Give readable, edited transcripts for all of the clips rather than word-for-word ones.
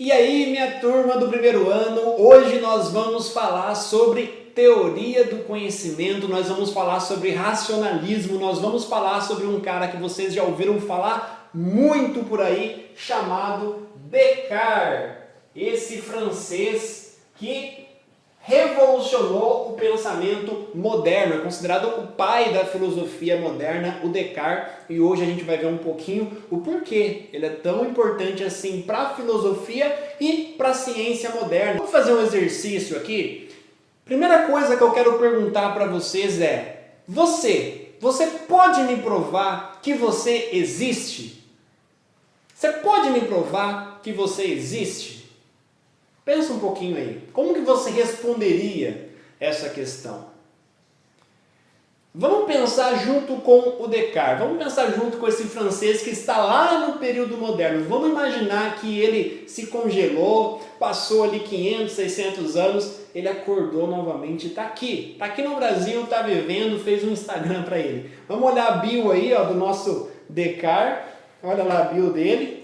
E aí, minha turma do primeiro ano, hoje nós vamos falar sobre teoria do conhecimento, nós vamos falar sobre racionalismo, nós vamos falar sobre um cara que vocês já ouviram falar muito por aí, chamado Descartes, esse francês que revolucionou o pensamento moderno, é considerado o pai da filosofia moderna, o Descartes, e hoje a gente vai ver um pouquinho o porquê ele é tão importante assim para a filosofia e para a ciência moderna. Vamos fazer um exercício aqui? Primeira coisa que eu quero perguntar para vocês é: você pode me provar que você existe? Você pode me provar que você existe? Pensa um pouquinho aí. Como que você responderia essa questão? Vamos pensar junto com o Descartes. Vamos pensar junto com esse francês que está lá no período moderno. Vamos imaginar que ele se congelou, passou ali 500, 600 anos, ele acordou novamente e está aqui. Está aqui no Brasil, está vivendo, fez um Instagram para ele. Vamos olhar a bio aí, ó, do nosso Descartes. Olha lá a bio dele.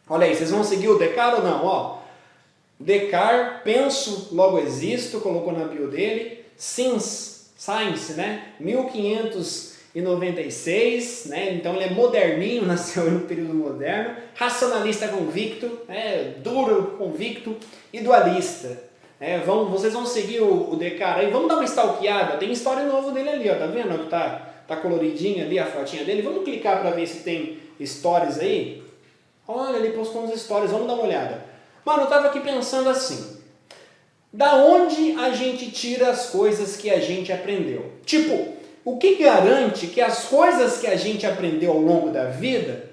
Olha aí, vocês vão seguir o Descartes ou não? Ó, Descartes, penso, logo existo, colocou na bio dele. Science, né? 1596, né? Então ele é moderninho, nasceu no período moderno. Racionalista convicto, duro, convicto e dualista. Vocês vão seguir o Descartes aí, vamos dar uma stalkeada. Tem história nova dele ali, ó, tá vendo? Tá coloridinha ali a fotinha dele. Vamos clicar para ver se tem stories aí. Olha, ele postou uns stories, vamos dar uma olhada. Mano, eu tava aqui pensando assim, da onde a gente tira as coisas que a gente aprendeu? Tipo, o que garante que as coisas que a gente aprendeu ao longo da vida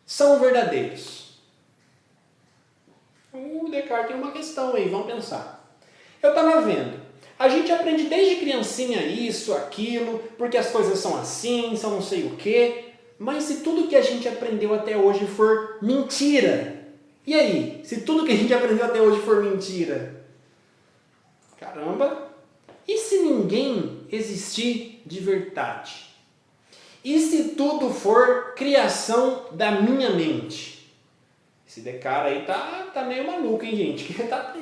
são verdadeiras? O Descartes tem uma questão aí, vamos pensar. Eu tava vendo, a gente aprende desde criancinha isso, aquilo, porque as coisas são assim, são não sei o quê. Mas se tudo que a gente aprendeu até hoje for mentira, e aí? Se tudo que a gente aprendeu até hoje for mentira? Caramba! E se ninguém existir de verdade? E se tudo for criação da minha mente? Esse Descartes aí tá meio maluco, hein, gente? Que tá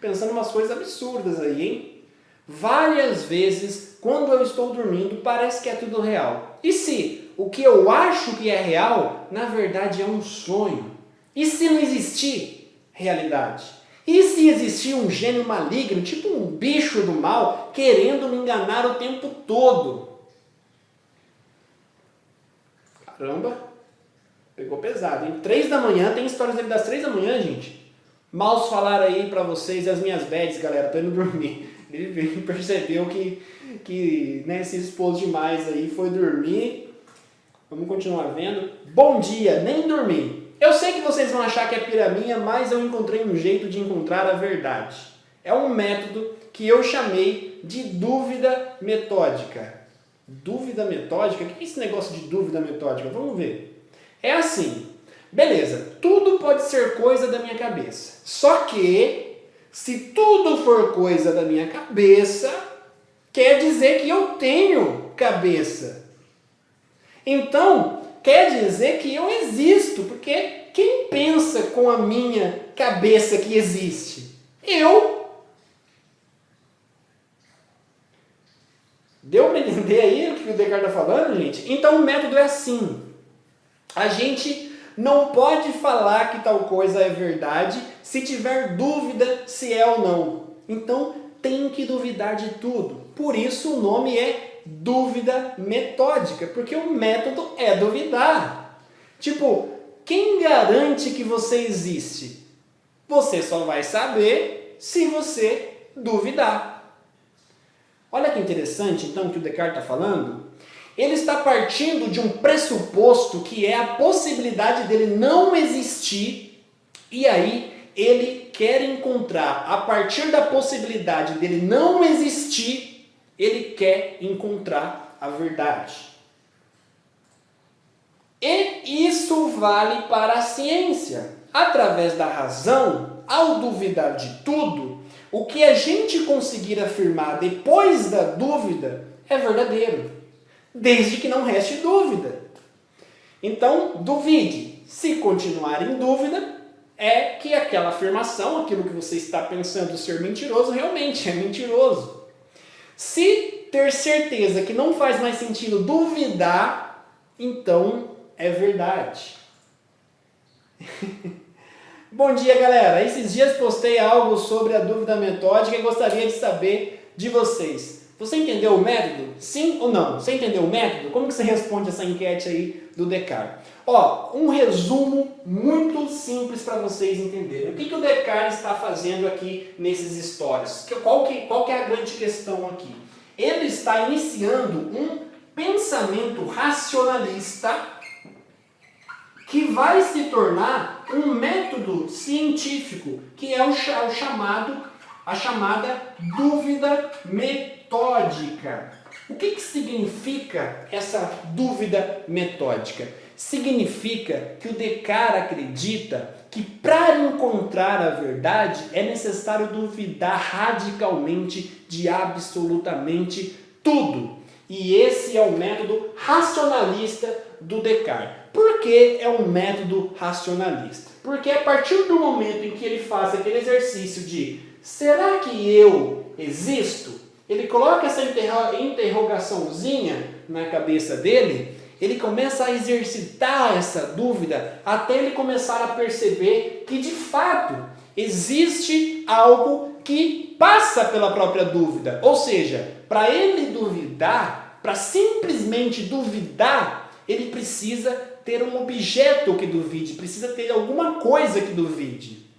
pensando umas coisas absurdas aí, hein? Várias vezes, quando eu estou dormindo, parece que é tudo real. E se o que eu acho que é real, na verdade é um sonho? E se não existir realidade? E se existir um gênio maligno, tipo um bicho do mal, querendo me enganar o tempo todo? Caramba, pegou pesado, hein? 3 da manhã, tem histórias dele das 3 da manhã, gente. Mal falaram aí pra vocês as minhas bads, galera, tô indo dormir. Ele percebeu que né, se expôs demais aí, foi dormir. Vamos continuar vendo. Bom dia, nem dormi. Eu sei que vocês vão achar que é piraminha, mas eu encontrei um jeito de encontrar a verdade. É um método que eu chamei de dúvida metódica. Dúvida metódica? O que é esse negócio de dúvida metódica? Vamos ver. É assim, beleza, tudo pode ser coisa da minha cabeça. Só que, se tudo for coisa da minha cabeça, quer dizer que eu tenho cabeça. Então, quer dizer que eu existo, porque quem pensa com a minha cabeça que existe? Eu. Deu para entender aí o que o Descartes está falando, gente? Então o método é assim. A gente não pode falar que tal coisa é verdade se tiver dúvida se é ou não. Então tem que duvidar de tudo. Por isso o nome é dúvida metódica, porque o método é duvidar. Tipo, quem garante que você existe? Você só vai saber se você duvidar. Olha que interessante então o que o Descartes está falando. Ele está partindo de um pressuposto que é a possibilidade dele não existir, e aí ele quer encontrar, a partir da possibilidade dele não existir, ele quer encontrar a verdade. E isso vale para a ciência. Através da razão, ao duvidar de tudo, o que a gente conseguir afirmar depois da dúvida é verdadeiro, desde que não reste dúvida. Então, duvide. Se continuar em dúvida, é que aquela afirmação, aquilo que você está pensando ser mentiroso, realmente é mentiroso. Se ter certeza que não faz mais sentido duvidar, então é verdade. Bom dia, galera. Esses dias postei algo sobre a dúvida metódica e gostaria de saber de vocês. Você entendeu o método? Sim ou não? Você entendeu o método? Como que você responde essa enquete aí do Descartes? Um resumo muito simples para vocês entenderem. O que o Descartes está fazendo aqui nesses stories? Qual que é a grande questão aqui? Ele está iniciando um pensamento racionalista que vai se tornar um método científico, que é a chamada dúvida metódica. O que significa essa dúvida metódica? Significa que o Descartes acredita que para encontrar a verdade é necessário duvidar radicalmente de absolutamente tudo. E esse é o método racionalista do Descartes. Por que é um método racionalista? Porque a partir do momento em que ele faz aquele exercício de será que eu existo? Ele coloca essa interrogaçãozinha na cabeça dele, ele começa a exercitar essa dúvida até ele começar a perceber que de fato existe algo que passa pela própria dúvida. Ou seja, para ele duvidar, para simplesmente duvidar, ele precisa ter um objeto que duvide, precisa ter alguma coisa que duvide.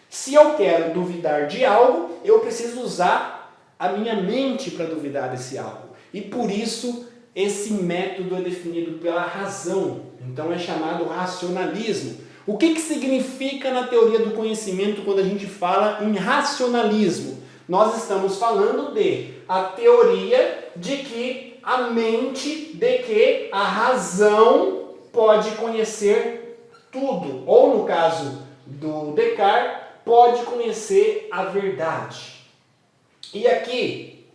Se eu quero duvidar de algo, eu preciso usar a minha mente para duvidar desse algo. E por isso, esse método é definido pela razão. Então é chamado racionalismo. O que significa na teoria do conhecimento quando a gente fala em racionalismo? Nós estamos falando de a teoria de que a mente, de que a razão pode conhecer tudo. Ou no caso do Descartes, pode conhecer a verdade. E aqui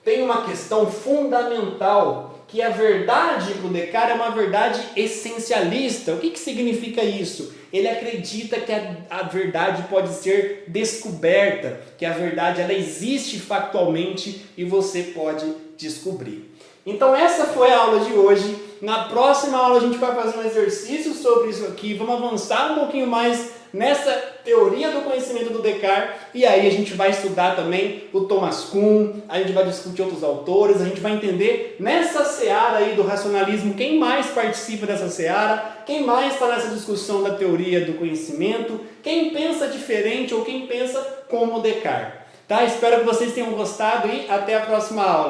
tem uma questão fundamental, que a verdade para o Descartes é uma verdade essencialista. O que significa isso? Ele acredita que a verdade pode ser descoberta, que a verdade ela existe factualmente e você pode descobrir. Então essa foi a aula de hoje. Na próxima aula a gente vai fazer um exercício sobre isso aqui, vamos avançar um pouquinho mais nessa teoria do conhecimento do Descartes, e aí a gente vai estudar também o Thomas Kuhn, a gente vai discutir outros autores, a gente vai entender nessa seara aí do racionalismo quem mais participa dessa seara, quem mais está nessa discussão da teoria do conhecimento, quem pensa diferente ou quem pensa como Descartes. Tá? Espero que vocês tenham gostado e até a próxima aula.